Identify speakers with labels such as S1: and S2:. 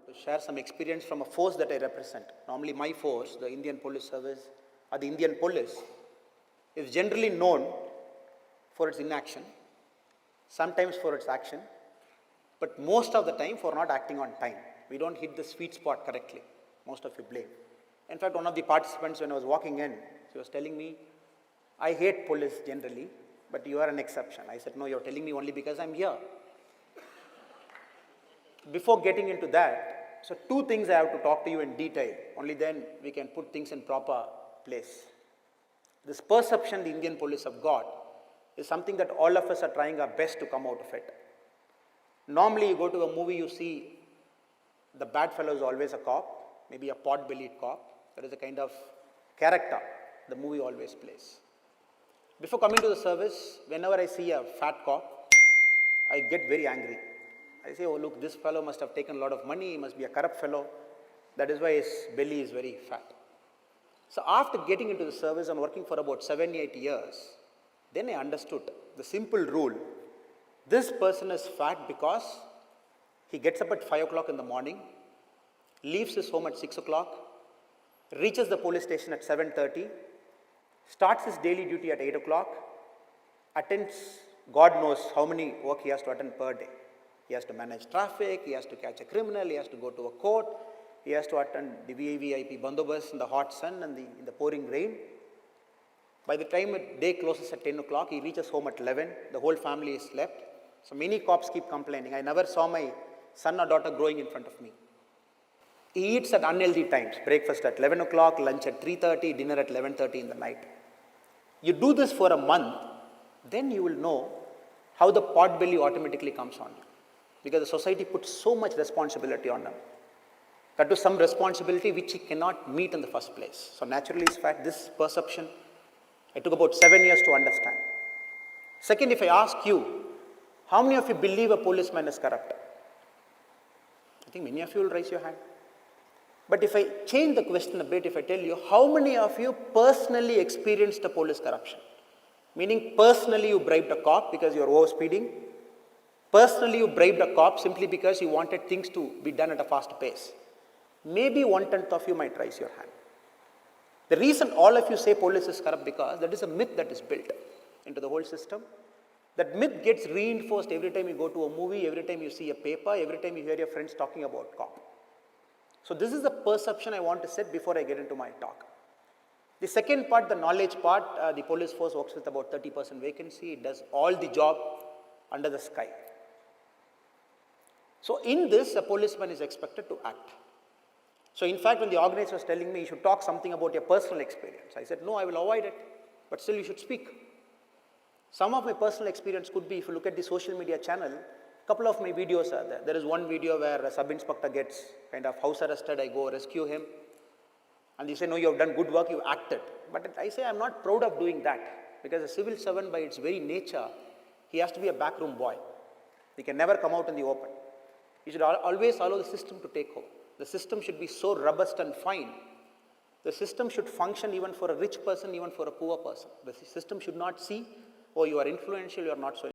S1: to share some experience from a force that I represent. Normally my force, the Indian Police Service, or the Indian Police, is generally known for its inaction, sometimes for its action, but most of the time for not acting on time. We don't hit the sweet spot correctly. Most of you blame. In fact, one of the participants, when I was walking in, she was telling me, I hate police generally, but you are an exception. I said, no, you're telling me only because I'm here. Before getting into that, so two things I have to talk to you in detail. Only then we can put things in proper place. This perception the Indian police have got is something that all of us are trying our best to come out of it. Normally you go to a movie, you see the bad fellow is always a cop, maybe a pot-bellied cop. That is the kind of character the movie always plays. Before coming to the service, whenever I see a fat cop, I get very angry. I say, oh look, this fellow must have taken a lot of money, he must be a corrupt fellow. That is why his belly is very fat. So after getting into the service and working for about 7-8 years, then I understood the simple rule. This person is fat because he gets up at 5 o'clock in the morning, leaves his home at 6 o'clock, reaches the police station at 7:30, starts his daily duty at 8 o'clock, attends God knows how many work he has to attend per day. He has to manage traffic, he has to catch a criminal, he has to go to a court, he has to attend the VVIP bandobast in the hot sun and in the pouring rain. By the time the day closes at 10 o'clock, he reaches home at 11, the whole family is slept. So many cops keep complaining. I never saw my son or daughter growing in front of me. He eats at unhealthy times, breakfast at 11 o'clock, lunch at 3:30, dinner at 11:30 in the night. You do this for a month, then you will know how the pot belly automatically comes on you. Because the society puts so much responsibility on them. That was some responsibility which he cannot meet in the first place. So naturally, in fact, this perception, it took about 7 years to understand. Second, if I ask you, how many of you believe a policeman is corrupt? I think many of you will raise your hand. But if I change the question a bit, if I tell you, how many of you personally experienced a police corruption? Meaning personally you bribed a cop because you are overspeeding. Personally you bribed a cop simply because you wanted things to be done at a fast pace. Maybe 1/10 of you might raise your hand. The reason all of you say police is corrupt because that is a myth that is built into the whole system. That myth gets reinforced every time you go to a movie, every time you see a paper, every time you hear your friends talking about cop. So this is the perception I want to set before I get into my talk. The second part, the knowledge part, the police force works with about 30% vacancy. It does all the job under the sky. So in this, a policeman is expected to act. So in fact, when the organizer was telling me you should talk something about your personal experience, I said, no, I will avoid it, but still you should speak. Some of my personal experience could be, if you look at the social media channel, a couple of my videos are there. There is one video where a sub-inspector gets kind of house arrested, I go rescue him. And they say, no, you have done good work, you acted. But I say, I'm not proud of doing that. Because a civil servant, by its very nature, he has to be a backroom boy. He can never come out in the open. You should always allow the system to take over. The system should be so robust and fine. The system should function even for a rich person, even for a poor person. The system should not see, oh, you are influential, you are not so